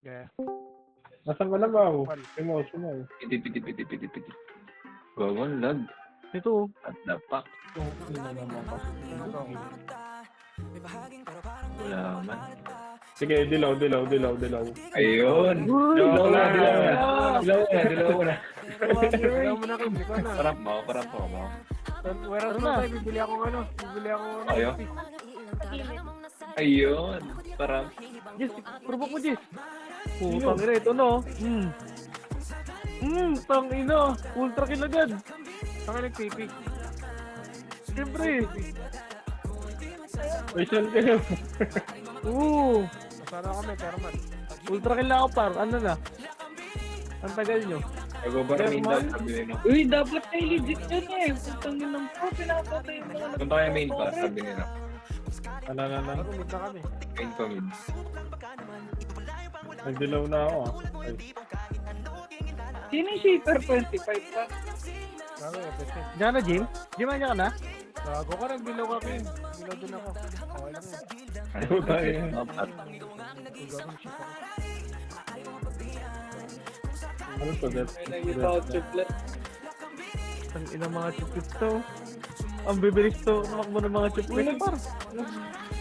Yeah. Nasaan ka na ba ako? Emotional. Piti. Gawang lag. Ito. At dapak. Wala man. Sige, dilaw. Ayun. Dilaw na. Dilaw na. Alam mo na kayo, ikaw na. Parang po mo. Whereas na tayo, bibili ako Ayo. Ayun. Parang. Jess, provoke mo, Jess. Putang ina, ito no. Tang ina. Ultra kill agad. Saka nag-pipi. Siyempre. Special kayo. Sana kami, Terman. Ultra kill na ako, par. Ano na? Ang tagal nyo. Nag-overmain daw sabi nila. Uy, dapat kayo legit yan eh. Putangin ng po, pinapatay yung mga Punta kayo main pa, sabi nila. Ano. Tumid na kami. Main pa mid. Nagdilaw na ako ah. Ay. Sino yung Shaper 25 pa? Sabi, pwede. Diyan na, Jim? Jim, ano ka na? Bago ka rin, bilaw ka, Kim. Bilaw din ako. Okay lang yun. Ano tayo? Ano to, that? Nakita ko triplet. Ang ina mga chupit to. Ang bibilis to. Tumakbo ng mga chupit. Par.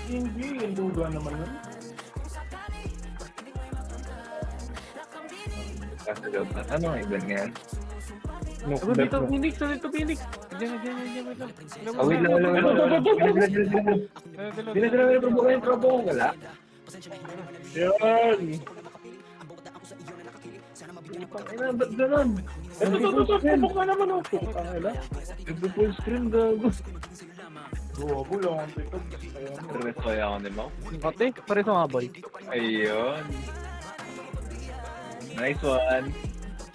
Hindi, yung duga naman yun. Ano ang event ngayon? Ako dito, Phoenix. Dito, Phoenix. Diyan. Wait lang. Wait lang. Dinadala na probo kayo, probo ko wala. Yan! Ano, ba't ganun? Ito, pabok ka naman ako. Ang ila. Nag-full screen, gago. Gago lang ang tikot. Rest kaya ako ni Mau. Ate, pare sa mga boy. Ayun. Nice one.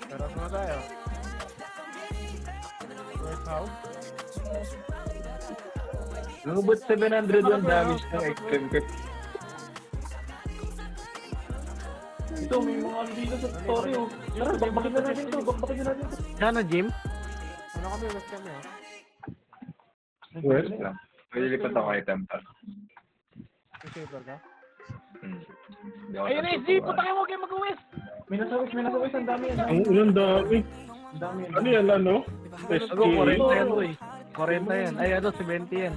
Pero na tayo. Where's how? Nubot 701 damage ng extreme curve. Ito, may mga ano dito sa story oh. Tara, bakbakin na natin to. Diyan na, Jim? Ano kami, west kami ha? Well, lang. Pwede lipat ako kay Temple. May saber ka? Ayun eh, G! Puta kayo, huwag kayo mag-uwis! May nasawis, ang dami yan. ang ulan dami. Ano yan, ano? Ako, 40 yan, boy. 40 yan. Ay, ano, 70 yan.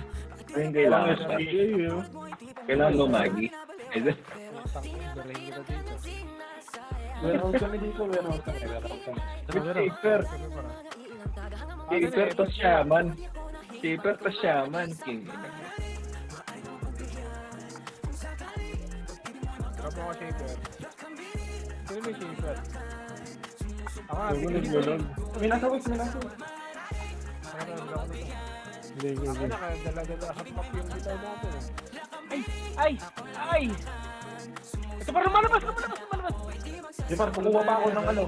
Ayun, Kailangan kailangan pa. SPA oh. Kailangan lumagi. Ayun. Daray kita dito. Warehouse kami dito, warehouse kami. Shaper. Kami para. Shaper to shaman. Shaper to shaman. King. Drop ako shaper. Sino may shaper? Ako nga, Gago bigyan dito. naglalog. May nasawis. Ano, wala ako dito. Hindi. Ako na, kaya dala-dala. Hapap yung bitaw natin eh. Ay! Ito pa, lumalabas! Di ba, kumuha pa ako ng ano.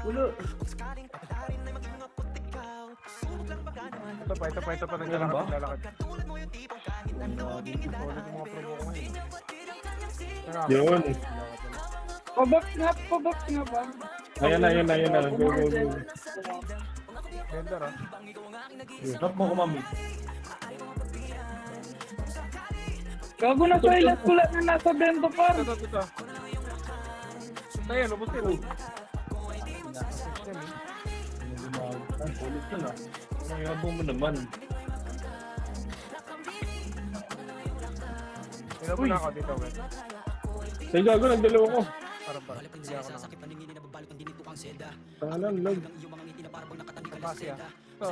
Wala. Ito pa. Naglalakad. Ulit yung mga provo ko ngayon. Yun. Pabox nga ba? Ayan na. Go. Vendor ah. Drop mo ko, mami. Gago na silence ko lang na nasa bento par. Ito. Tayo, lubos din. Ulit na. Ang yabong mo naman. Ilabo na ako dito, Wes. Ay, gago, nagdalaw ako. Para. Hindi ako naman. Tangalan, lag. Kapasya. Ito.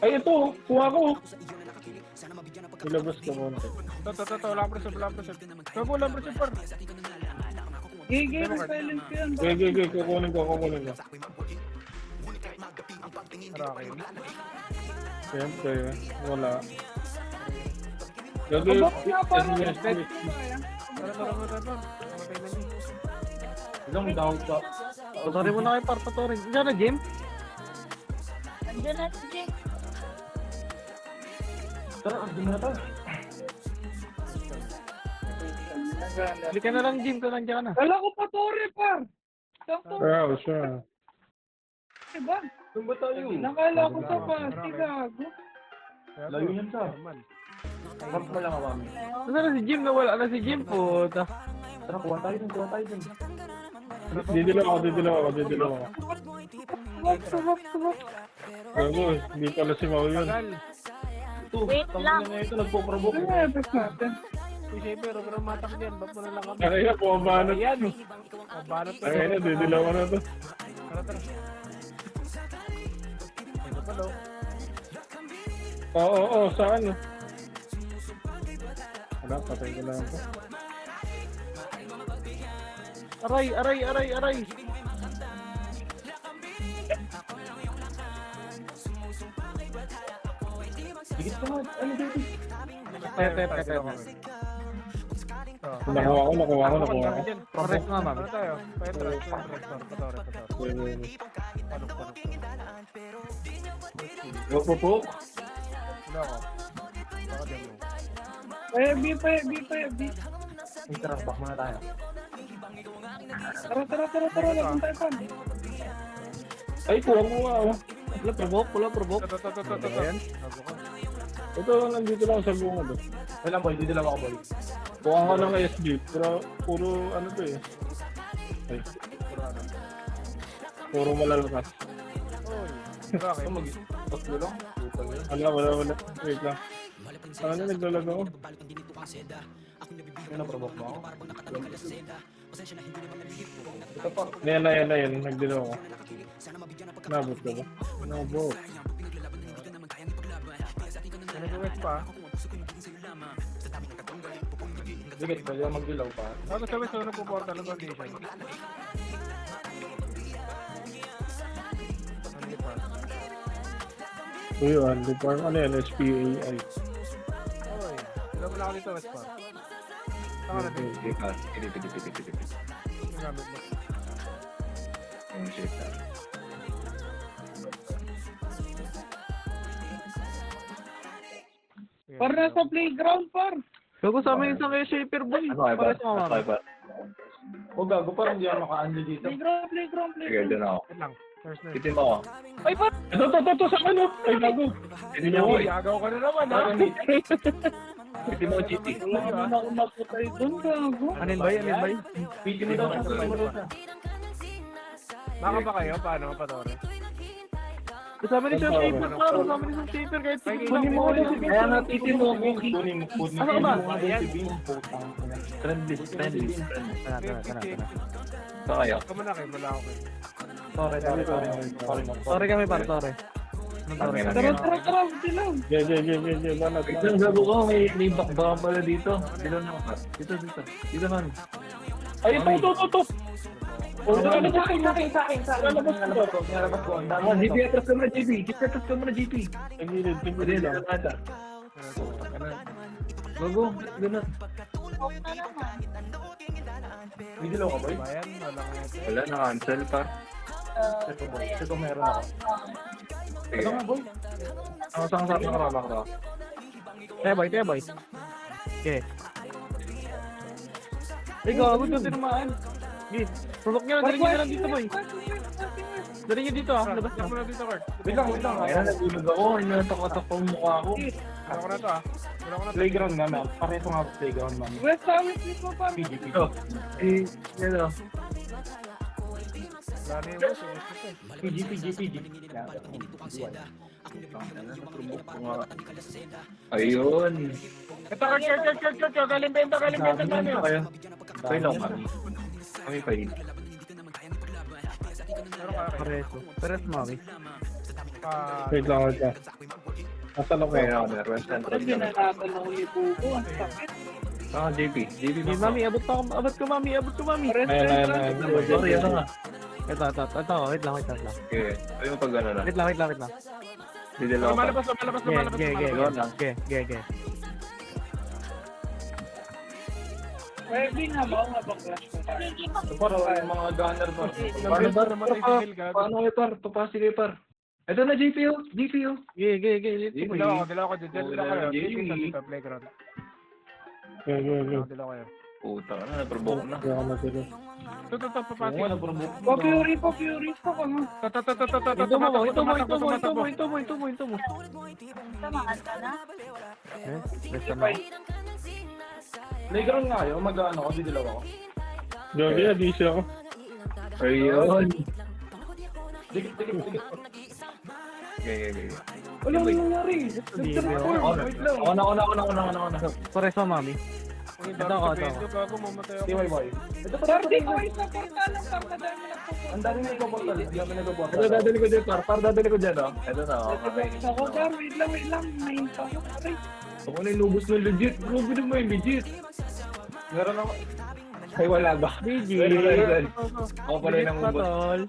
Ay, ito. Kuha ko. Ilabas ko muna. Ito. Wala pressure. Ito po, wala pressure par. Gigi, silence ko yan. Gege, kukunin ko. Rocky. Siyempre, wala. Gage, Pabox nga pa. Tara. Mamatay na niya. Ilang down ka. Sorry mo na kayo, par. Patorin. Diyan na, Jim? Andiyan na si Jake. Tara, andun na tayo. Bili ka na lang, Jim. Kung nandiyan ka na. Kala ko patore par. Wow, siya. Diba? Saan ba tayo? Nakala ko sa pati gago. Layo yan sa. Terman. Ramp mo lang ako, mami. Nasaan na si Jim? Nawala na si Jim po. Tara, kuha tayo dun. Didilaw ako. Gago, hindi pala si Mau yun. Tagal. Ito, Wait tangin lang. na nga ito, nagpo-provoke. Ano yung best natin? Si Shaper, pero matak dyan. Ba't mo na lang kami? Ay, pumabanat. Ayan. Mabanat pa. Ay, na, didilaw na to. Tara, tara. Ito pa, no? Oo, saan? Wala, patay ko lang ito. Aray. Dikit ka nga. Ano, Jeffy? Pepe. Nakuha ko. Correct nga, ma'am. Ano tayo? Petros. Patore. Nagpo-provoke. Wala ako. Baka dyan mo. B. Ay, tara, back muna tayo. Tara, laban tayo pa. Ay, kuha mo nga. Pula provoke. Ito. Ayan. Ito, nandito lang sa bunga. Wait lang, boy. Didilaw ako, boy. Kuha ka ng SG, pero puro ano to eh. Ay, puro malalakas. Oy. Bakit? Ito, tatlo lang. Putang yun. Wala. Wait lang. Ano naglalaga ako? Yan, na-provoke mo ako. Ito pa. Yan. Nagdilaw ako. Nabot ka ba? Nabot. Nag-west pa. Dikit, pwede lang magdilaw pa. Ako sa west, ano po portal ng foundation? Ano pa? Uy, ano yan? SPAI. Oy. Ilan mo lang ako dito, west pa. Saka na din. Yung gamit mo. Par nasa playground, par. Gago sa amin isang kayo Shaper boy. Para sa mama. O gago, parang hindi ako maka-unli dito. Playground. Sige, doon ako. Wait lang. First name. Titin mo ako. Ay, par. Ito, sa ano? Ay, gago. Titin mo ako. Uy, agaw ka na naman, ha? Parang hindi. Titin mo ako, GT. Wala naman ako maputay doon, gago. Anin ba? Piti mo daw. Baka ba kayo? Paano, Patore? Kasama ni Sir Shaper, paro. Kasama ni Sir Shaper kahit Kunin mo ulit si Kaya nga titi mo, Buki. Ano ka ba? Friendly. Tara. Saan kayo? Ikaw muna kayo, wala ako kayo. Sorry kami, par. Sorry. Tangin na Tara, yan. dilaw. Banat. Ang gago ko, may bakbaka pala dito. Dito na ako. Dito man. Ay, ito. Sa akin. Nalabas ko. Ang dami. GP, atras ka muna, GP. Atras ka muna, GP. Tingilid Pwede lang. na ata. Gago, ganun. May dilaw ka, boy? Bayan, wala ko ito. Wala, na-cancel pa. Ito meron ako. Sige. Ito nga, boy. Ang sa akin karama ko. Teboy. Okay. Ay, gago dyan tinamaan. Gis. Provoke nyo, dali nyo na lang dito, boy. Dali nyo dito, ha. Labas Tignan na. mo na dito, Kurt. Wait lang. Ayan, nagulog ako. Inatak-atak ko ang mukha ko. Wala ko na to, ha. Wala ko na to. Playground nga, ma'am. Pareho nga playground, ma'am. West Summit mismo, par. PGP. Yan o. Wala na yung west, yung west ito, eh. PGP. Ayun. Ito, Kurt. Galing benta Kayo. Kayo lang kami. Kami pa yun. Meron ka kayo. Pareso. Pares, mami. Wait lang. Nasaan ako? Kaya ako na. West Central. Parang binanatan ako ni Buko. Ang sakit. JP. JP Hey, mami, abot ka, mami. Pares Ayan. Sorry, ano nga. Ito. Wait lang. Okay. Ayun pag gano'n na. Wait lang. Hindi lang ako. Lumalabas. Ge. Pwede nga ba? Habang clash ko tayo. Ito para mga gunner ba? Paano kayo par? Papasok kayo par. Ito na GPO. Ge. GP. Dilaw ako. Dito kayo. Jamie. Dito, playground. Go. Dilaw kayo. Puta ka na, naprovoke na. Kaya ako nagano. Ito, papati. Oo, naprovoke. Pa-Fury pa ka nga. Ito mo. Samahan ka na? Basta mo. Playground nga yun, mag-ano ako, didilaw ako. Jogi na, busy ako. Ayun. Dikit. Okay. Wala nang nangyari. Nag-transform. Wait lang. Ako na. Pares mo, mami. Ito ako. Gago, mamatay ako. TY boy. Ito pa Party ko, isa portal lang, dami na po. Ang dami na ikaw-portal. Hindi kami nag-portal. Ito, dadali ko dyan, par. Dadali ko dyan, oh. Ito na, okay. Ako, Dar, wait lang. Main pa ako. Aray. Ako na yung lubos ng legit. Grabe naman yung legit. Meron ako. Ay, wala ba? Legit. Well. Ako pala yung ubos. Patol.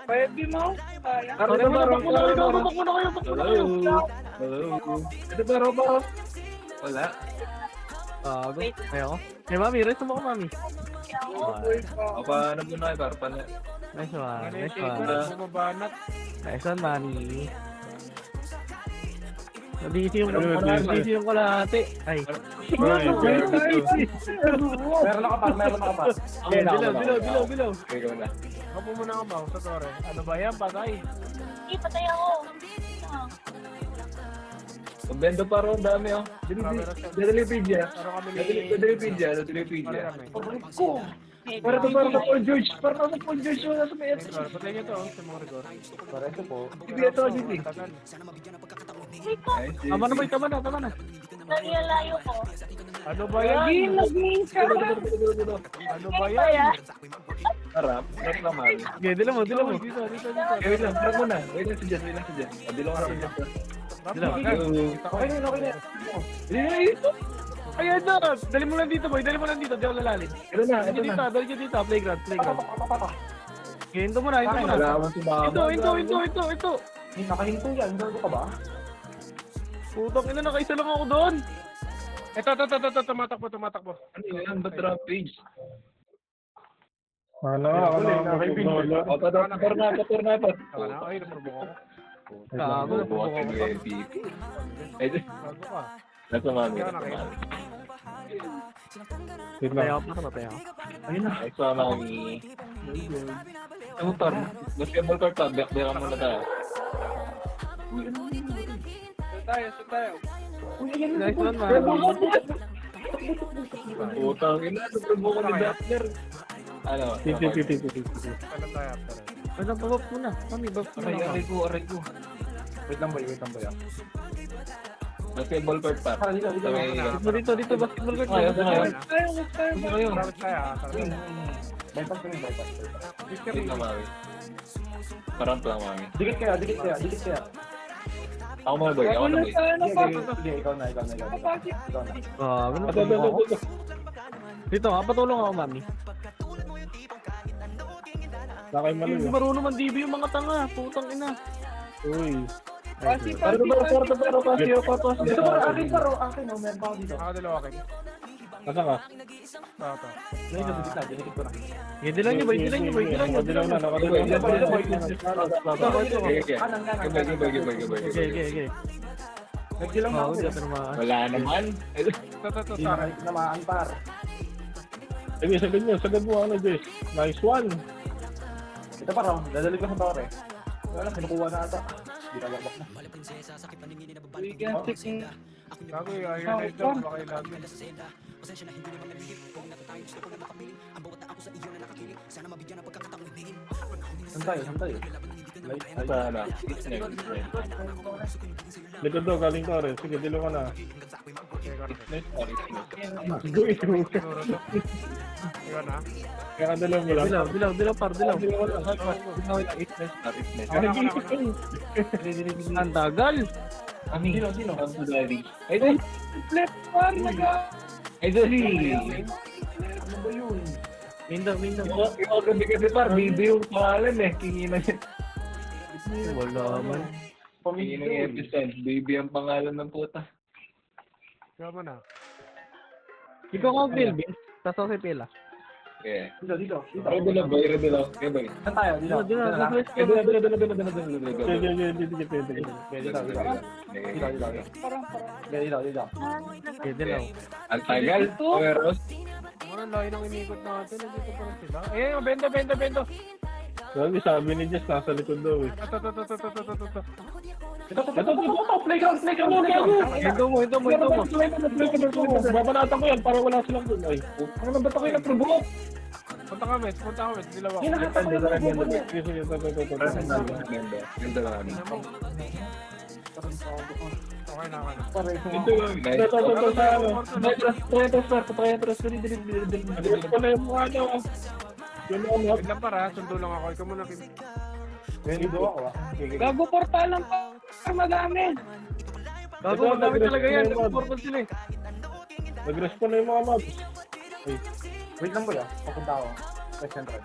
Pwede mo? Kaya. Sorry mo, bakmo na kayo. Hello. Ito, paro. Wala. Gago. Ayoko. Eh, mami, rest mo ko, mami. O, paano muna kayo, par? Paano? Nice one. Ano yung shake? Bumabanat. Nice one, mami. Nabisi yung kalahati. Ay. Meron ako pa. Bilaw. Okay, ikaw na. Kapo mo na ka ba sa tore? Ano ba yan? Patay. Hindi, patay ako. Pagbendo paro, ang dami, oh. Dadali pidya. Pero kami ni... Dadali pidya. Para to Paul George. Para to Paul George. Wala sa may Rigor, patay niyo to. Si mga rigor. Para ito po. Ibigay ito, GT. Tagal. Tama na, boy. Tama na. Layo ko. Ano ba yan? Naging ka. Ano ba yan? Harap. Harap naman. Okay, dila mo. Dito. Wait lang. Harap muna. Wait lang si Jess. Dilo ka si Jess. Okay na. Ayan na! Dali mo lang dito, boy. Di ako lalalim. Ito na. Dali nyo dito. Playground. Hinto mo na. Kailangan sumama. Ito. Nakahinto yan. Gago ka ba? Putang ina, nakaisa lang ako doon. Ito. Tumatakbo. Ano yan? Ba't rampage? Ano? O, pator na. Ano? Ay, naprovoke ako. Gago. Ito. Gago ka. Nasa mami. Tayo ako. Ayun na. Ay, sa mami. Ano tor? Basketball court pa. Back muna tayo. Tayo. Nice one, man. Utang ina. Naprovoke ni Daphner. Ano? Ano tayo after? Wait lang, pabap muna. Mami, bap muna. Aray ko. Wait lang boy. Basketball court pa. Dito. Dito, basketball court. Ayaw. Sarap tayo. Bypass ko na yung bypass. Dito na mami. Parang lang mami. Dikit kaya. Ako muna boy. Sige, ikaw na. Dito, patulong ako, mami. Lakay malo yun. Marunong man DB yung mga tanga. Putang ina. Uy. Pero pasio. Ito para akin. Meron pa ako dito. Ako dalawa kayo. Asa ka? Ito. Dikit ko na. Dilan nyo, boy. Dilaw na, nakadilaw na. Okay. Nagdilang na ako. Wala naman. Di na namaan par. Sige, sagad mo ano, Jess. Nice one. Ito para, dadali ko sa tore. Wala, kinukuha na ata. Di na lakbak na. Gago yung ayaw na ito. Baka ilagin. Saan tayo? Asa na? Likod daw, galing ka rin. Sige, dilaw ka na. Go, Siguro to. Iwan na. Kaya ka dilaw mo lang. Dilaw, par. Dilaw ka lang. Ang tagal. Sino? Ay, Flip par naga. Ano ba yun? Mindang. Ikaw gabi kasi par, bibi yung pangalan eh. Kingina yun. Wala man. Kingina yung episode. Bibi ang pangalan ng puta. Iwan mo na. Ikaw ka, Bilbil. Tapos ako si Pila. Yeah. Dito. Ready lang, boy. Ready lang. Okay, boy. Saan tayo? Dito. Dito na, lang. dito Ready lang, ready lang, ready lang, ready lang, ready lang. Dito. Pwede lang. Ang tagal. Pero, Ang layo ng inikot natin. Nandito pa rin sila. Ayan, bendo. Sabi, sabi ni Jess, nasa likod daw eh. Ito. Playground. Ito mo. Babanatan ko yan para wala silang doon. Ay, Ano ba ito kayo nag-provoke? Punta kami. Dilaw ako. ganda lang. Okay na. ito lang. Ito sa ano. Ito pala yung mga ano. Yun ang mga. Wait lang para. Sundo lang ako. Ikaw muna, Kim. Dito ako Gago portal lang pa. Madami. Gago, madami talaga yan. Nag-purple sila eh. Nag-respond na yung mga mobs. Wait lang boy papunta ako. Sa central.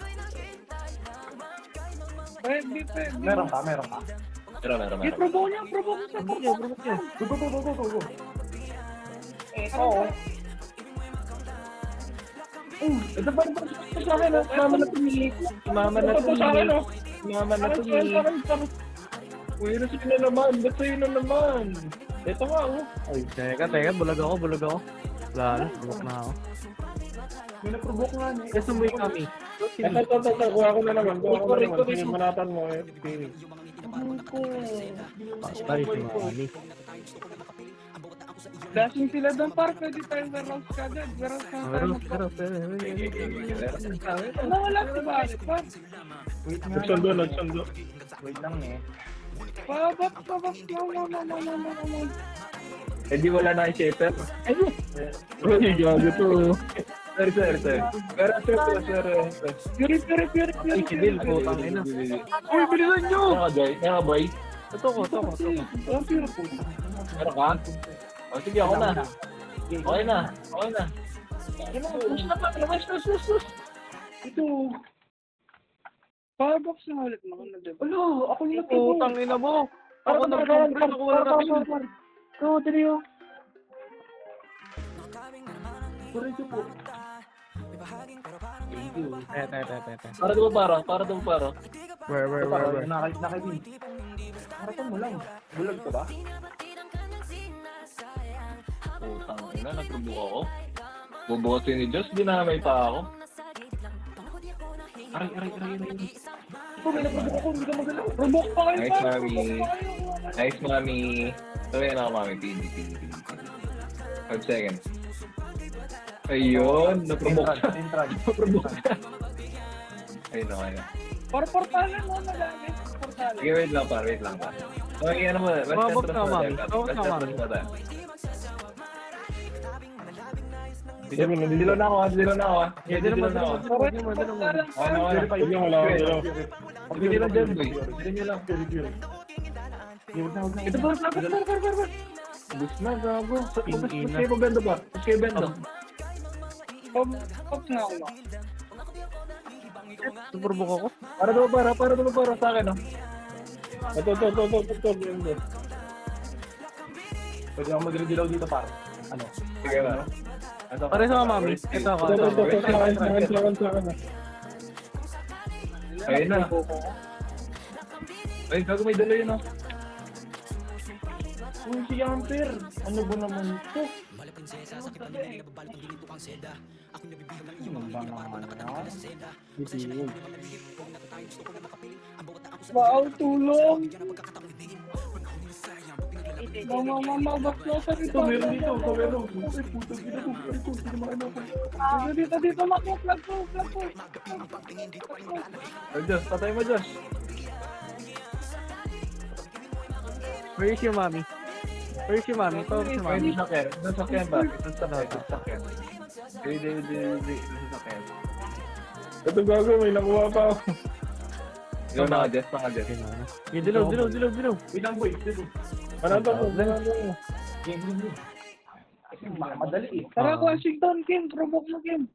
Pwede. Meron ka. Meron. I-provoke niya sa Go. Oo. Ito pa rin sa akin. Mama na tumili. Uy, na sa'yo na naman. Ba't sa'yo na naman? Ito nga, oh. Ay, Teka, bulag ako. Wala na, bulag na ako. May na-provoke nga niya. Kasi umuwi kami. ito. Kuha ko na naman. Sige, manatan mo eh. Patay si Mami. Dashing sila doon par. Pwede tayo warehouse ka dyan. Nawala si Barret par. Wait nga. Nagsundo. Wait lang eh. Pabak. Eh, di wala na yung shaper. Uy, gago to. Sorry. Pero, Pure. Ikidil, putang ina. Uy, bilisan nyo! Nga, boy. Ito ko. Meron ka? O, sige, ako na. Okay na. Ito. Pabak sa ulit na dyan. Ano? Ako yung Putang ina mo. Ako nag-compress, ako wala na kill. Oo, dali yun. Para daw para. Where? Nakakit. Harapan mo lang. Bulag ka ba? Putang ina, nagrubo ako. Bubuhatin ni Diyos, dinamay pa ako. Aray. Provoke pa kayo Nice, par. mami. Nice, mami. Sabihin na ako, mami. Pindi. 5 seconds. Ayun, naprovoke siya. Intran. Ayun na. Portalan mo, madami. Portalan. Sige, wait lang pa. Okay, ano mo? Mabok ka, mami. Dilo na ako. Dilo na mo. Okay na. Yung wala. Dilo lang dyan, boy. Dilo lang. Ito ba? Bus na, gago. Tingin na. Kayo bendo ba? Kayo bendo. Pop na ako. Super book ako. Para sa akin, no? Ito. Pwede ako mag-redilaw dito par. Ano? Sige na. Pare sa Mami. Ito ako. Sa akin. Ayun na. Ay, gago may dalo yun, no? Uy, si Amper. Ano ba naman ito? Ano ba naman yan? Wow, tulong! Mama, baklasan ito. Meron dito. Dito, Maki, flag ko. Ay, Diyos, patay mo, Diyos. Where is your Mami? Ito si Ay, Mami. sasakyan ba? Sasakyan. Hindi. Sasakyan. Ito gago, may nakuha pa ako. Ikaw naka-Diyos. Dilaw. Wait lang boy. Dito. Manatan mo. Game. Madali eh. Tara, Washington, Kim. Provoke mo, Kim.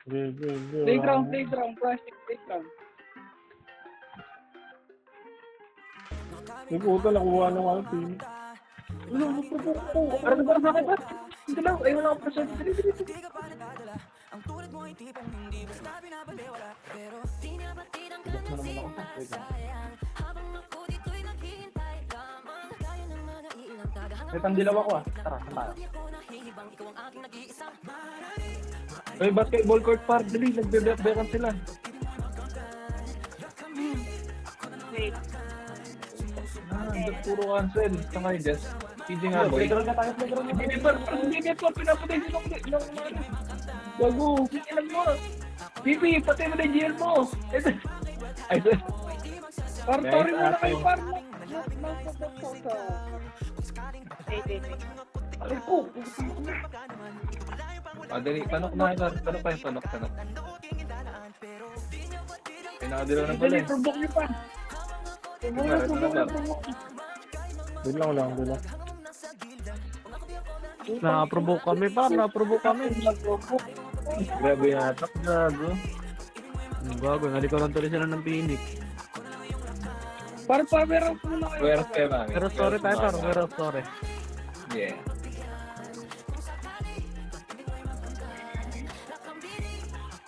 Playground. Plastic playground. Yung puta, nakuha ng mga team. Para sa akin ba? Dito lang. Ay, wala akong present. Buksan mo naman ako. Wait lang. May pandilaw ako ah. Tara, saan tayo? Ay, basketball court par, dali, nagbe-bekan sila. Wait. Puro cancel. Saan kayo, Jess? PJ nga, boy. Playground na tayo, playground na tayo. Hindi pa, pinapatay silang bago, sikilan mo. Pipi, patay mo na yung GL mo. Ito. Ay, sir. Partorin mo na kayo, par. Wait. Aray ko. Dali, panok na. Panok pa yung panok. Ay, nakadilo na pala Dali, eh. tumbok niyo pa. Bilang lang. Na-provoke kami pa, na-provoke kami. Grabe yung attack, gago. Ang gago, nalikaran tuloy sila ng Phoenix. Par, pameran mo na kayo. Where's kayo, mami? Pero sorry tayo, pero sorry. Yeah.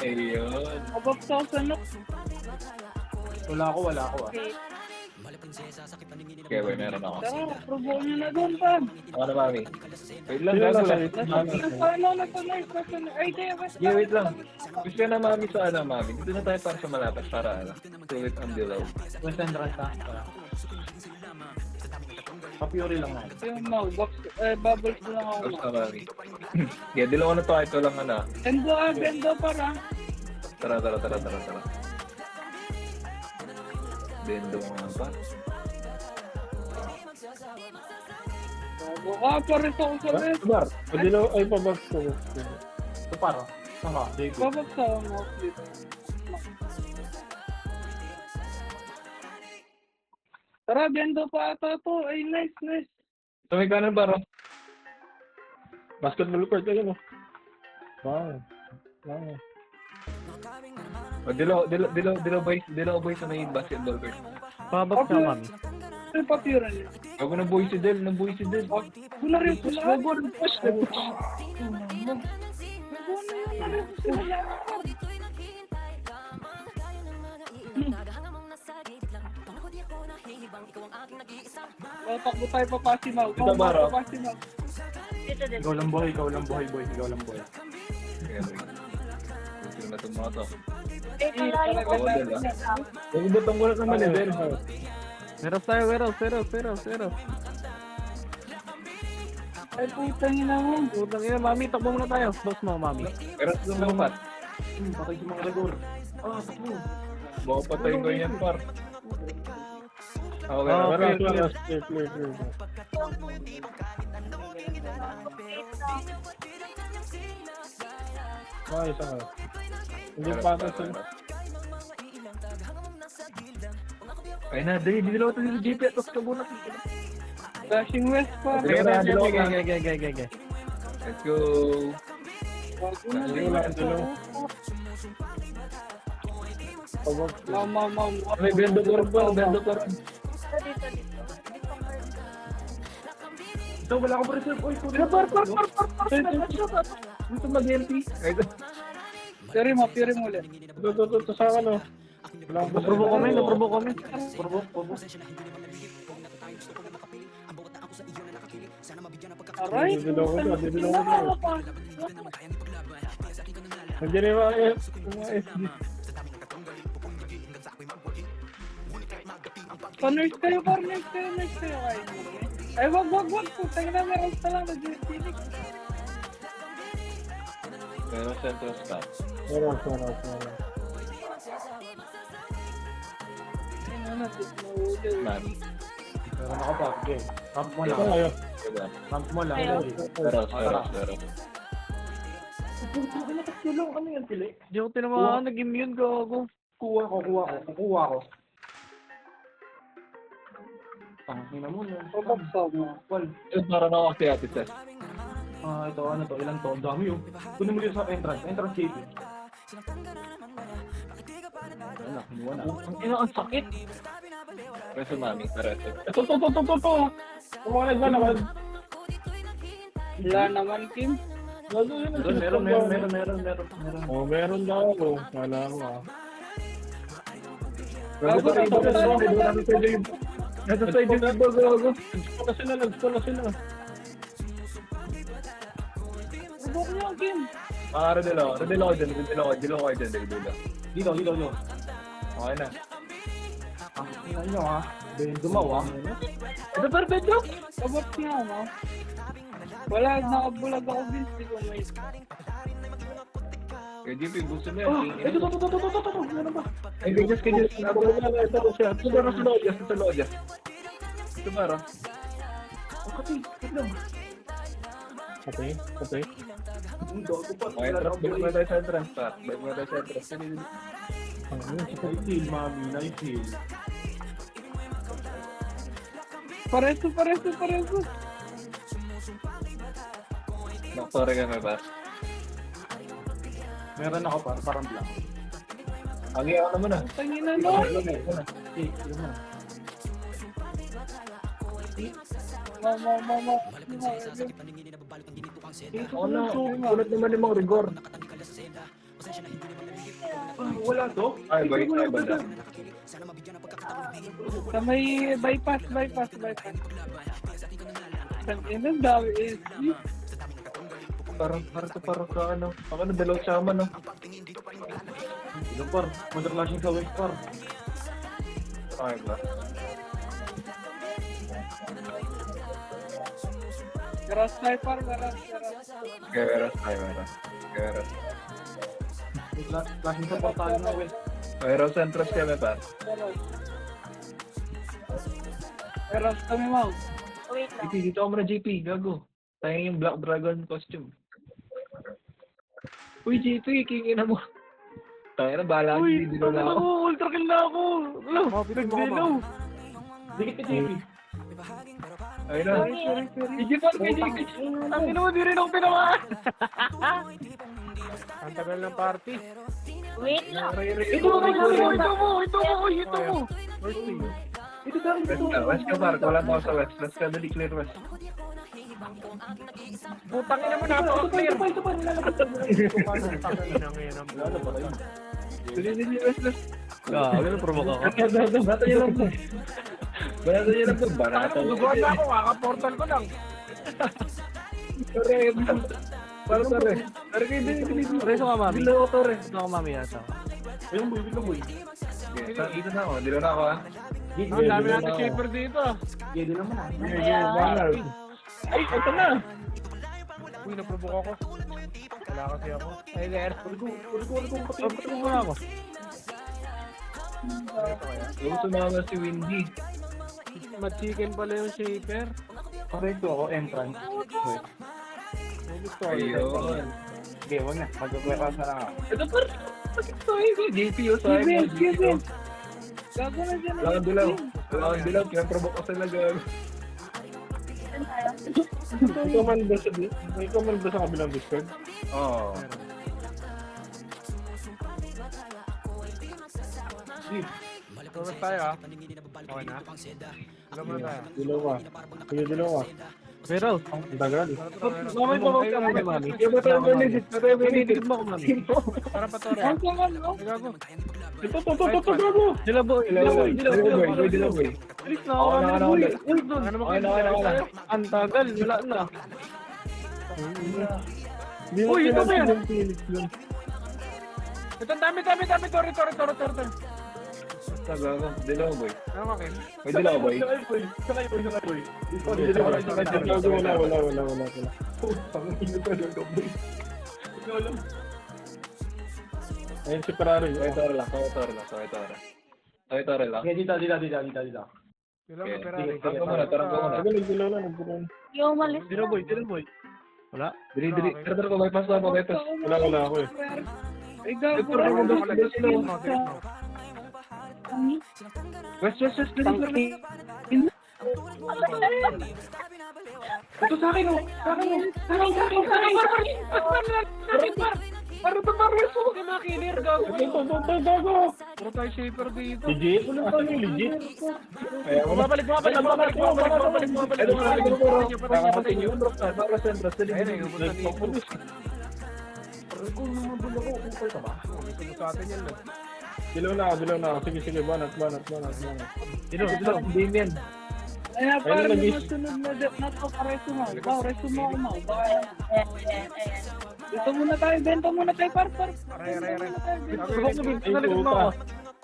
Ayun. Above 1,000 na. Wala ako ah. Kaya boy, meron ako. Tara, provoke nyo na doon, par. Ako na, mami. Wait lang, Sila gago. lang, Mami. Yeah, wait lang. Gusto na, mami, sa ano, mami. Dito na tayo para sa malapit, para ano. Sulit ang dilaw. West End Rush ha. Papuri lang na. Yung box, bubbles na lang ako. Tapos na, mami. Yeah, dilaw ko na to, kahit walang ano. Bendo para. Tara. Bendo nga pa. Bago ka, par ito ko sa red. Bar, padilaw ay pabag ko. Ito paro. Saan ka? Jacob. Babagsakan mo, please. Tara, bendo pa ata to. Ay, nice. So, may kanan ba, Ro? Basketball court, ayun o. Wow. Dilaw boy sa may basketball court. Pabak na mami. Ay, papiran niya. Ako na boy si Del. Wala rin sila. Push. Takbo tayo papasimaw. Ito ba, Ro? Papasimaw. Dito. Ikaw lang boy, boy. Kaya boy. Gusto na itong mga to. Malayo ko. Oo, Del, ah. Yung butong gulat naman eh, Del. Meron tayo, meron. Ay, putang ina mo. Putang ina, mami, takbo muna tayo. Boss mo, mami. Pero sa lumat. Patay si mga rigor. Takbo. Baka patayin ko yan, par. Okay, Ah, Clear. Ay, isa nga. Hindi pa ako sila. Ay na, dilaw ito yung GP at tapos kabunat. Dashing West pa. Okay, dilaw ka. Okay. Let's go. Dilaw. Pabag. Mam. May bendo ko rin. Dito. Ito, wala akong reserve. Uy, kunin. Par. Gusto mag-LP. Piri mo ulit. Ito sa akin o. Naprovoke kami. Aray, Dilaw ko na. Nandiyan yung mga SD. Nurse kayo. Ay, wag. Putang ina, meron pa lang. Nag-Phoenix. Pero central stop. Meron. Mami. Meron ako pa. Okay. Ramp mo lang. Ito kayo. Diba? Ramp mo lang. Ayaw. Pero. Ano yan, pili? Di ako tinamaan, nag-immune ko ako. Kuha ko. Tangina mo na. Babagsaw mo. Wal. Parang ako kasi ate Tess. Ito, ano to? Ilan to? Ang dami yun. Kunin mo dito sa entrance. Entrance gate. Anak, kinuha na. Ang sakit. Pero sa mami, pareto. Ito. Tumakas ba naman? Wala naman, Kim. Gago yun. Meron. Oh, meron daw ako. Kala ko ah. Gago na Nasa side yung iba, gago. Nagsko na sila. Subok niyo ang Kim. Redel ako dyan. Dito. Okay na. Ang ina nyo ha. Dumawa. Ito perfecto. Sabot niya no. Wala, nakabulag ako din. Hindi ko may... Kaya JP, gusto niya. Ito. Meron ba? Ay, just. Ito siya. Ito sa loob. Ito para. Ang kati. Tignan. Okay. Ang gago pa. Okay, trap. Balik mo tayo sa entrance. Nice heal, mami. Nice heal. Pareso. Doktor ka ba? Meron ako parang blank. Agi ako naman ah. Tangina no. Yun na. Mama. Oo na. Ulit naman yung mga rigor. Wala to? Ay, banda. Sa may bypass. Tangina, dami is. Parang ka ano. Ako na dalawang shaman no. Ito par. Motherlashing sa west par. Okay ba? Garas sniper. Garas. Flashing sa portal na west. Pero centros kami pa. Garas kami mau. Wait lang. JP, dito ako muna JP. Gago. Tayo yung Black Dragon costume. Uy, JP, kingin mo. Tayo na, bahala. Uy, Hindi na ako. ultra kill na ako. Alam, nag-zelo. Dikit ka, JP. Ayun na. Ang ina mo, di rin ako pinamaan. Ang tagal ng party. Wait lang. Ito mo. West ka, Mark. Wala pa ako sa West. Let's ka, dali clear West. Putang ina mo, napaka-clear. Dali, West. Ano na provoke ako? Bata niya lang po. Barata. Luguan na ako, kaka-portal ko lang. Para tore. Tore kayo din. Reso ka, mami. Bilo ko, tore. Reso ka, mami, yata. Ayun, boy. Dito na ako. Dilo na ako ah. Ang dami natin shaper dito. Gede naman ah. Ay, ito na. Uy, naprovoke ako. Wala kasi ako. Ay, there. Papunta muna ako. Yung sumama si Windy. Mag-chicken pala yung shaper. Correcto ako, entrance. Wait. Gusto ko. Ayun. Okay, wag na. Mag-warehouse na lang ako. Ito pa. JP yung sa'yo. Gago na dyan. Wala kang dilaw. Kaya provoke ko sila gano'n. May comment ba sa kabilang Discord? Oo. Provoke tayo ah. Okay na. Alam mo na tayo. Dilaw ka. Pero, Ang tagal. mamay provoke ka muna, mami. Dikit mo ako, mami. Para patore. Ang tangan no. Ay, gago. Ito, gago. Dila boy. Dilaw boy. Alis na Okay na, boy. okay na. Uy, doon. Ano Okay na. Ang tagal, wala na. Hindi mo Uy, ito ba yan? yung Phoenix dun. Ito, dami. Tore. Tagago. Dilaw boy. Ano ka, Kim? May dilaw boy. Sakay boy. Wala. Ayun si Ferrari. Sakay tore lang. Okay, dito. Dila mo, Ferrari. Tarang ko muna. Nagdilaw na. Yung umalis Dila na. boy. Wala. Dili. Tara ko. May pass na ako. Wala ako eh. Ay gago. West. Dali. Ito sa akin oh. Para suko ka makilir gago. Gago. Puro tayo shaper dito. Legit? Legit? Kaya mo. Bumabalik. Ito. Para sa centros. Dali. Ayun, Kung namabul ako, kupal ka ba? Ito sa atin yan. Dilaw na ako. Sige, banat. Dilaw. Damien. Kaya Ayun, parang nagis- yung sunod na to, pareso mo. Ikaw, reso mo ako, Mau. Baka Ayan. Benta muna tayo, par. Aray. Subok mo, Bin. Nalikod mo ako.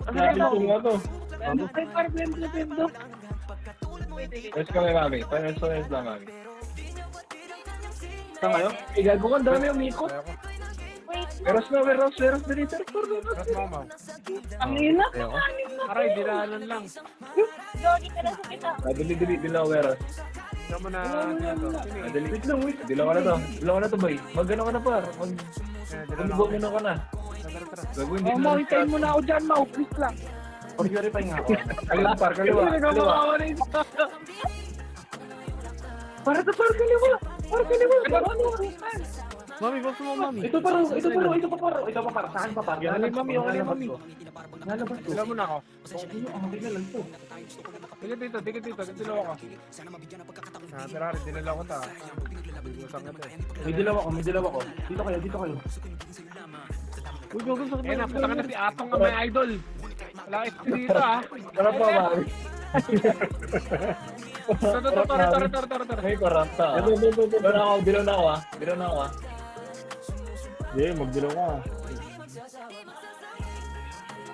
Grabe ko nga to. Benta tayo, par. Benta. Pwes kami, mami. Pwes lang, mami. Saan kayo? Gago ka, dami umikot. Wait. Veros dito. Tapos mama. Ang ina. Aray, dinahanan lang. Jogi ka na sa kita. Dili, dilaw, Veros. Diyan mo na. Dili. Dilaw ka na to, boy. Mag-ano ka na, par. Mag-bubuno ka na. Tara. Gago, hindi Oh, Mau, hintayin mo na ako dyan, Mau. Please lang. Pag-verify nga ako. Kaliwa, par. Kaliwa. Para sa par, kaliwa. Mami, boss mo, mami. Ito pa para. Saan pa para? Yan, mami, okay, mami. Nalabas ko. Dila mo na ako. Okay na lang to. Dikit dito. Dito ako. Ferrari, dinala ko ta. Bigusan ka to. May dilaw ako. Dito kayo. Uy, gago, sakit Eh, na. napunta ka na si Atong ka may idol. Wala ka dito ah. Tara pa, mami. Tara. May karanta. Dilaw na ako. Hindi, magdilaw ka.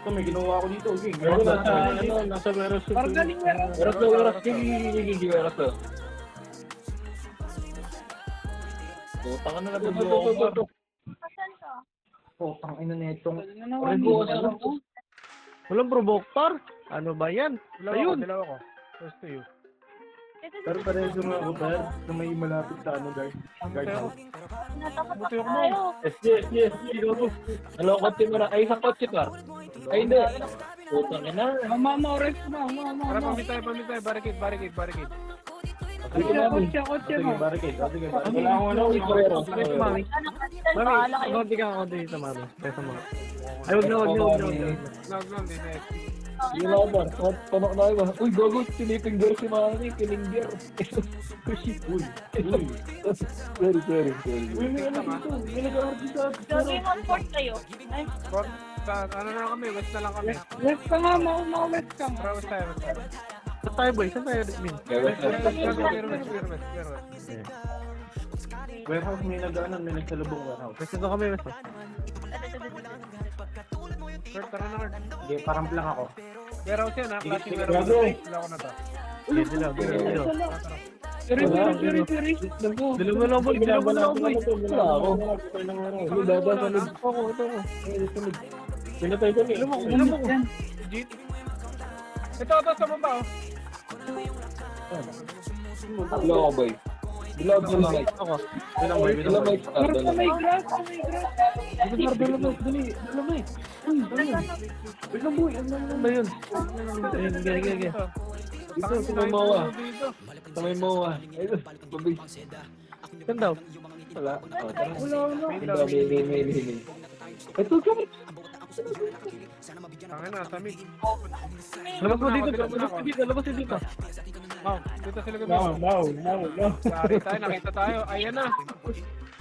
Ito, may ginawa ako dito. Okay. Meron nasa Veros. Par, galing meron. Veros. Gigi, Veros to. Puta ka na lang. Asan ka? Oh, tangina netong. Walang provoktor? Ano ba yan? Ayun. Dilaw ako. First to you. Pero pareho nga ako, Ber. Na may malapit sa ano, guard. Guard. Natakot Buti ako, tayo. Yes. Ano, kotse mo na. Ay, sa kotse par. Ay, hindi. Puta ka na. Mau, reso mo. Tara, pamit tayo. Barricade. Kotse Sige, mo. barricade. Sige, Wala barricade. akong ano. Veros. Mami. Mami, Mami, konti ka ako dito, mami. Kesa mo. Ay, wag na. Nag, Yun ako ba? Pamak na ako ba? Uy, gago. Siliping girl si mami. Kilingger. Sorry. Uy, may ano dito. May nag-RG sa... jogi on port kayo. Ay, ano na kami, west na lang kami. West ka nga, Mau, west ka nga. Tara, west tayo. Saan tayo, boy? Saan tayo, Min? Gago. Warehouse, may nag-ano, may nagsalubong warehouse. Kasi ito kami, basta. Kurt, tara na, Kurt. Hindi, parang blank ako. Warehouse yan ha, klaseng Gago. warehouse. Wala ko na to. Dilaw. Sorry. Dilaw mo lang, boy. Dilaw mo lang, boy. Wala ako. Pinatay ko niya. Legit. Ito, sa baba oh. Wala ako, boy. Dilaw mic. Ako. Dilaw mic. Para may grass. Ano ba yun? Ayun, gaya. Dito, sa may mawa. Sa may mawa. Ayun, babay. Saan daw? Wala. May. Ito, Tangin na, samig. Labas mo dito. Labas mo dito. Wow, dito sila gabi. No. Yari tayo, nakita tayo. Ayan na.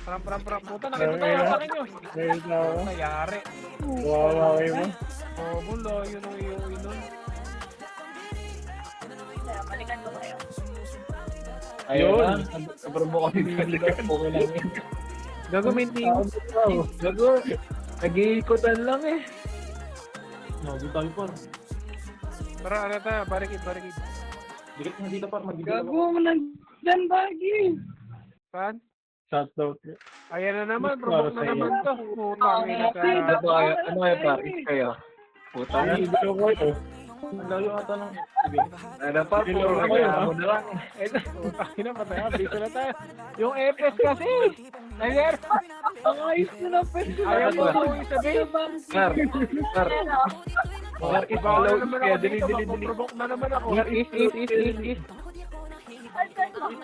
Pram. Puta, nakita tayo. Sakin nyo. Nayari. Wow, mo. Oh, bulo. Yun ang iuwi nun. balikan ko kayo. Ayun na. Sobrang mo kami dito. Okay lang yun. Gago, maintenance. Gago. Nag-iikutan lang eh. Nagi tayo, par. Tara, ano tayo? Barricade. Dikit na dito, par. Gago mo nandyan, Bagi. Saan? Shoutout. Ayan na naman. Robok na Para sa naman to. Putang ina ka. Ano kayo? Ano kayo par? Kayo? Puta. Ay, gusto ko ito. Ang layo ata ng... Sige. Ano pa? Sino Puro ako kaya yun, ako na lang. Putang ina, patay. Dito na tayo. Yung FS kasi. Ayan. Ang ayos na na pwede. Ayaw mo mo isabihin. Par. Par, Bawal follow na naman kaya ako dili dito. dili. Mapaprovok na naman ako. East.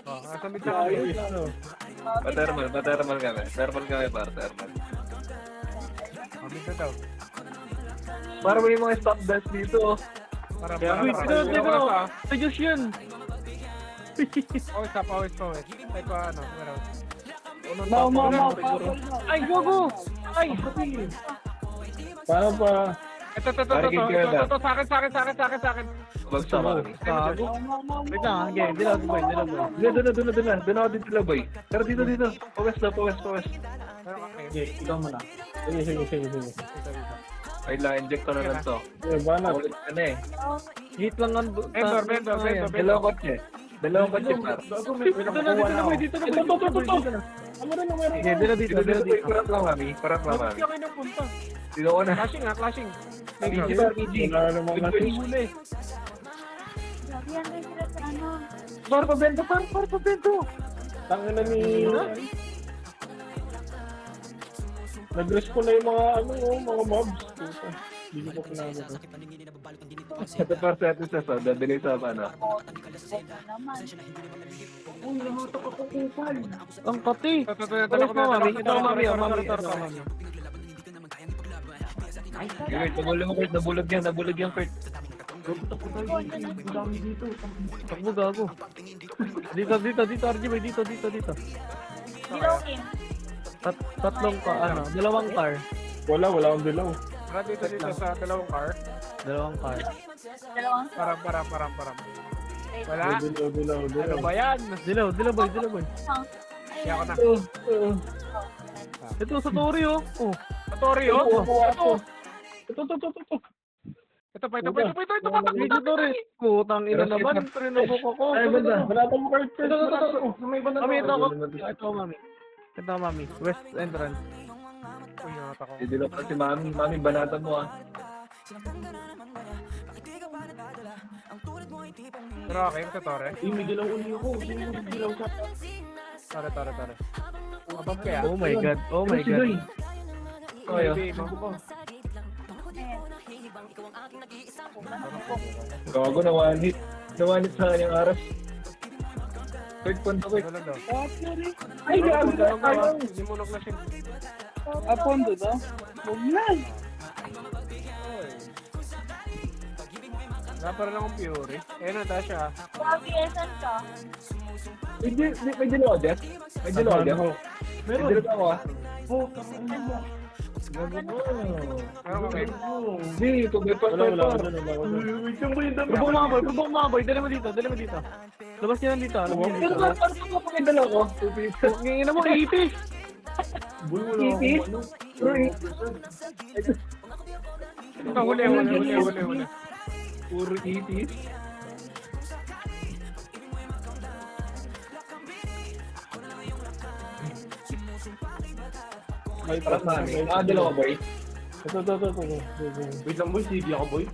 Oh, nasamit na kami. Patermal kami. Thermal kami par, thermal. Samit na daw. Para may mga stop dance dito. Para. Uy, dito. Sa Diyos yun. Pawis. Ay pa ano. Meron. Mau. Ay, gago. Ay! Paano pa? Ito, sa akin. Bagsak Mami. Gago. Wait lang, sige. Dilaw, boy. Doon ako dito lang, boy. Pero dito. Pawest. Okay, ikaw muna. Sige. Ay lang, inject ko na lang to. Banat. Ulit ka na eh. Hit lang ang... Vendor. Dalawang kotse, par. Gago, may Dito na, dito na. Ano rin ang meron? Sige, dilaw dito. Boy. Kurap lang, Mami. Bakit kayo napunta? Dito ko na. Clashing. PG, par, PG. Wala na naman natin. Huli. Grabe yan guys sila sa ano. Par pa bento. Tangin na ni... Nag-respawn na yung mga mobs. Puta. Hindi ko pa pinagawa to. Ito par sa atin sa soda. Dali sa ano. Naman. Ang kati. Tara ko Mami. Ito, mami. Kurt, nabulag yan, Kurt. Takbo gago. Dito, RG, may dito. Dilaw Kim. Tatlong ka, dalawang car. Wala akong dilaw. Tara dito sa dalawang car. Dalawang car. Dalawang Param. Wala? Dilaw. Ano ba yan? Dilaw, boy. song. Kaya ko na. Ito, sa Tori, oh. Oh. Tori, oh. Ito. Ito pa. Dito, Tori. Putang ina naman. Trinabok ako. Ay, banda. Banata mo, Kurt. Ito. May banda Mami, ito to. ako. Ito, mami. West entrance. Uy, nakata ko. Dilo pa si Mami. Mami, banatan mo ah. Pero okay, ito Tore. May dilaw uli ako. Sino yung dilaw sa... Tore. Abang kaya? Oh my god. Kaya. Gago na one hit. Na-one hit sa kanyang aras. Kurt, punta Kurt. Wala daw. Ay, gago na. Hindi mo nag-clashing. Apondo, no? Buglan. Wala pa rin akong Fury. Ayun na, Tasha. Grabe, esan ka. May dilo ka, Jeff? May dilo ka, Jeff? May dilo ka ako ah. Meron ka, babe? Hindi, kung may Wala. Rubong mga boy. Dala mo dito. Labas niya lang dito. Pero paano pa may dalo ko? Ngingin na mo, ipis. Ipis? Ito, huli. Puro itis. May Para sa amin. Dalawa boy. Ito. Wait lang boy, sige ako boy.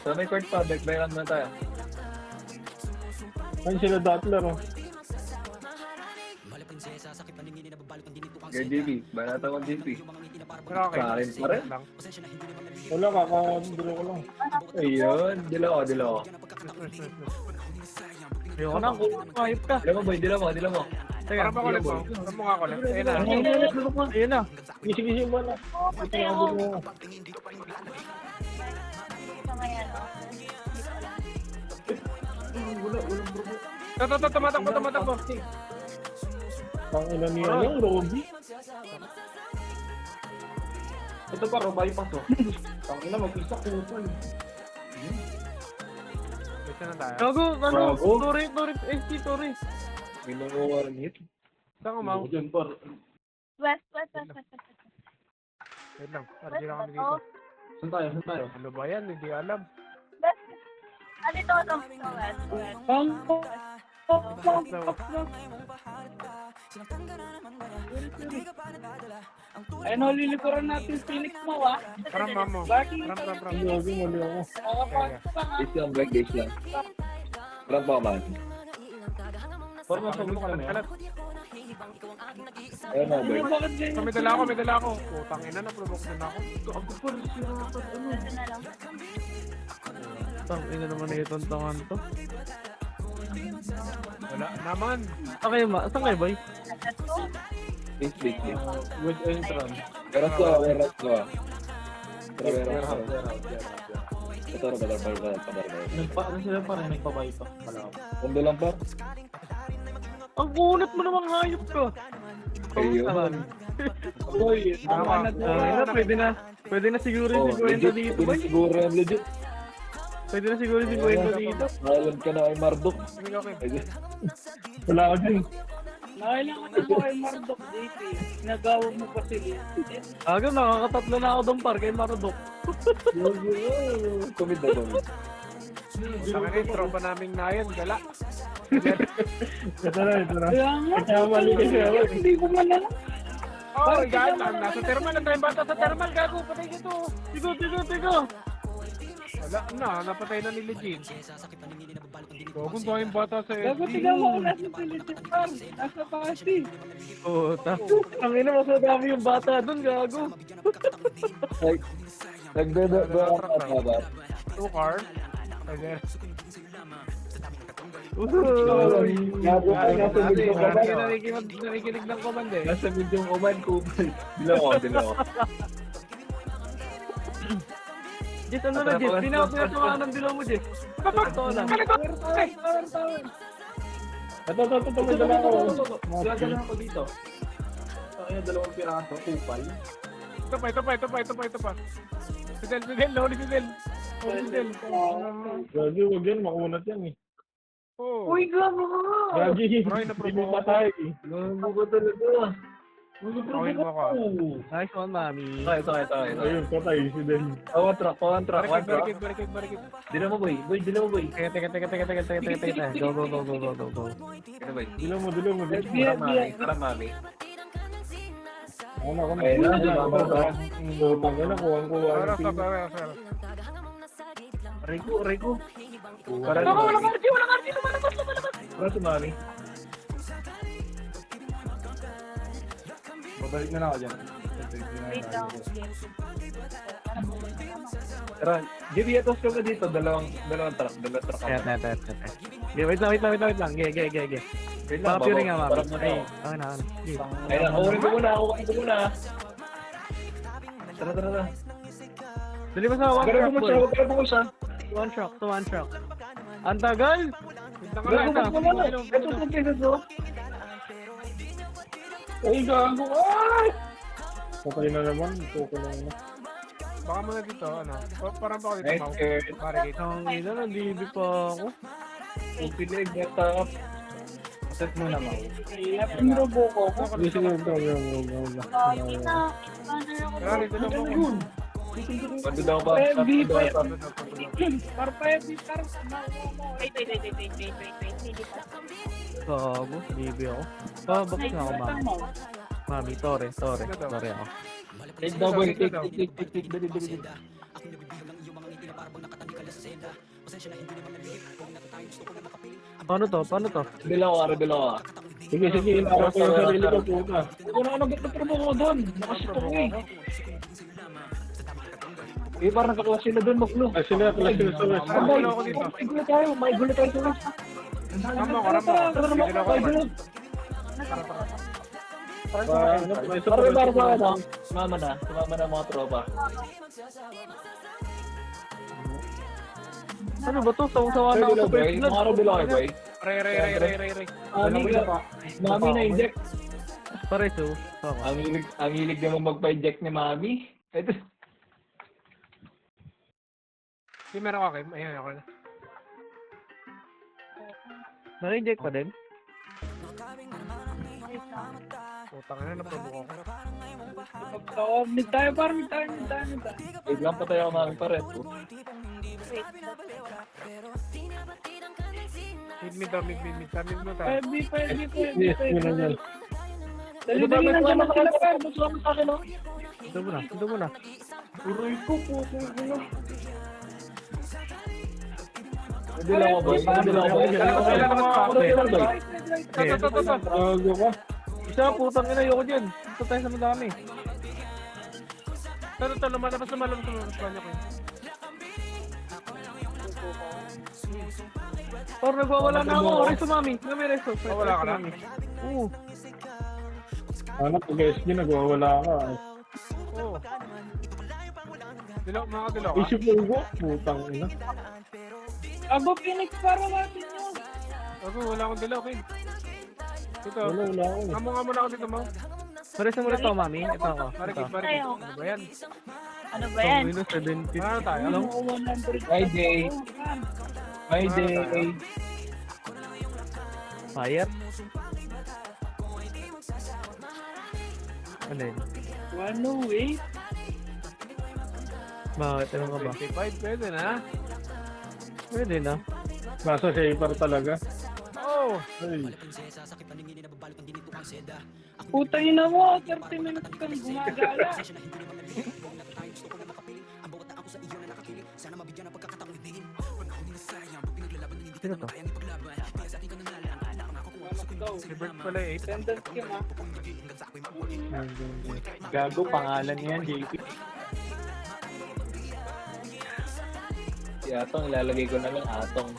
So may court pa, backbayan na tayo. Ano sila Dattler, oh. Kaya JP, banata mo JP. Pero okay. Sa akin pa rin. Lang. Wala, kakadilo ko lang. Ayun, dilo ko. Ayoko na. Kahit ka. Dilo mo boy, dilo mo. Teka. Parang ba kulit mo? Parang mukha ko lang. Ayun na. Ayun na. Gisi mo na. Oo, patay ako. Sa mga Tumatakbo. Ang ina niya yung Robby. Ito pa, bypass oh. Tangina, mag-isa ko pa. Bisa na tayo. Gago, Gago. Tori, Tori. May nanguha one hit. Saan ko, Mau? Diyan par. West. Wait lang. Parang lang kami dito. Saan tayo? Ano ba yan? Hindi alam. West. Dito sa West. Ay, nalilikuran natin Phoenix mo, ah. Parang mamo. Bakit? Parang. Mali ako. Days lang. Parang pa man. Parang nasa ulo ka na yan. Ayun na boy. Bakit din? So, may dala ako. Putang ina, na-provoke din ako. Ako par, sirapan ano. Ito na lang. Tang ina naman na itong tangan to. Wala naman. Saan kayo, boy? Please. West entrance. Warehouse ko. Warehouse. Ito, badar. Ano sila parang nagpa-bypass pala ako. Kundo lang pa. Ang kunat mo namang hayop ka. Ayun. Boy, tama na to. Pwede na siguro Oh, yung 50 legit. dito, Pwede boy. siguro yan, legit. Pwede na siguro yung 50 dito. Alam ka na kay Marduk. Wala ako dyan. Nakailangan mo kay Marduk, JP. Nagawa mo pa sila. Agam, nakakatatlo na ako doon par kay Marodok. Kumid na kumid. Sa akin yung tropa naming nayan, gala. Ito na. Kaya nga, Kaya mali kasi ako. hindi ko malala. Oh, guys, nasa thermal. Ang tayong bata sa thermal. Gago, patay dito. Tigo. Wala na, napatay na ni Legend. Gago, ang tayong bata sa Gago, SD. tignan mo kung nasa Philippines par. Nasa Pasi. Puta. Ang ina, mas madami yung bata doon, gago. Nagdadaba ka ba? 2 cars. Pwede. Gago ka nasa video ka ba? Nakikinig ng command eh. Nasa video ko man, kupal. Dilaw. Jess, ano na, Jess? Pinatawa ng dilaw mo, Jess. Ito lang. Tower. Ito, may dala ako. Gagana ako dito. Ang dalawang piraso, kupal. Ito pa. Fidel, load Fidel. Gagi, wag yan. Makunat yan eh. Oh. Uy, gago ka. Gagi, Maray na hindi mo patay. Gago ka talaga. Kawin mo ako. Nice one, mami. Ito. Ayun, patay si Den. One truck. Barikid. Dila mo, boy. Teka. Go. Ano, boy? Dila mo. Para mami. Ako na. Ayun na, Utang ka na, kuha. Rico. Wala karti. Para sa mami. Babalik na ako dyan. Wait lang. Tara, Gibi, atos ka ba dito? Dalawang truck. Wait lang. Ge. Wait lang, Papiring nga, mami. parang ano. Ay, ano. Ayun, kukunin ko muna. Tara. Dali mo sa one truck, boy. Ganun mo siya. One truck. Ang tagal! Ito kung kesa to. Uy, gago. Ay! Patay na naman. Tuko na naman. Baka muna dito, ano? Parang baka dito, Nice, Mau. Kurt. Barikid. Ang ina, nandito pa ako. Pinig, netap. Set mo na, Mau. Yung robo ko. Sige. Lagi na. Tara, dito lang ako. Pwede daw ba? Heavy pa yun. Dito na, dito na. Par heavy. Wait. Hindi pa. Gago, bibi ako. Bakit nga ako, mami? Mami, Tore ako. Take daw, boy. Take. Dali. Paano to? Dalawa. Sige. Inarap ko yung sarili ko, puta. Kung ano ba't naprobo ko doon? Nakasito ko eh. Parang nakakuha sila doon, maglo. Ay, sila sa west. Tama ako dito. May gulo tayo sa west. Tama ako. Dito lang ako. May Para sa para sa ano? Sumama na mga tropa. Ano ba to? Sawa na ako sa first blood. Mga robilo kayo, boy. Ray. Mami na-inject. Pareso. Ang hilig naman magpa-inject ni Mami. Ito. Hindi meron ako, Kim. Ayan, ako na. Na-reject pa din? Putang na, naprobo ako. Mid tayo. Wait lang pa tayo Mami pa rin. Mid mo tayo. Heavy. Yes, yun na yan. Dali lang dyan sa akin. Masama sa akin, oh. Ito mo na. Uroy ko po. Pwede lang ako, boy. Ito. Gago ka. Isa, putang ina, ayoko dyan. Ito tayo sa madami. Ito, lumalabas sa kanya ko. Or nagwawala na ako. Reso, mami. May reso. Wala ka na? Oo. Anak, pag-SG, nagwawala ka. Oo. Mga dilaw ka? Isip mo ko, putang ina. Abo, Phoenix, para natin yun. Wala akong dilaw, Kim. Ito. Wala ako. Amo nga muna ako dito, Mau. Pares mo ulit to, mami. Ito ako. Marikit, Ito. marikit. Ano ba yan? Ano ba yan? Minus 70. Ano tayo? Lang. 100. Friday. Friday. Fire. Ano yun? 108. Bakit? Ano ka ba? 25, pwede na. Pwede na. Kaso shaper talaga. Oh! Ay. Puta yun mo, 30 minutes kang gumagala. Sino to? Libert pala eh. Attendance ka ma. Gago, pangalan niyan, JP. Si Atong, ilalagay ko na lang Atong.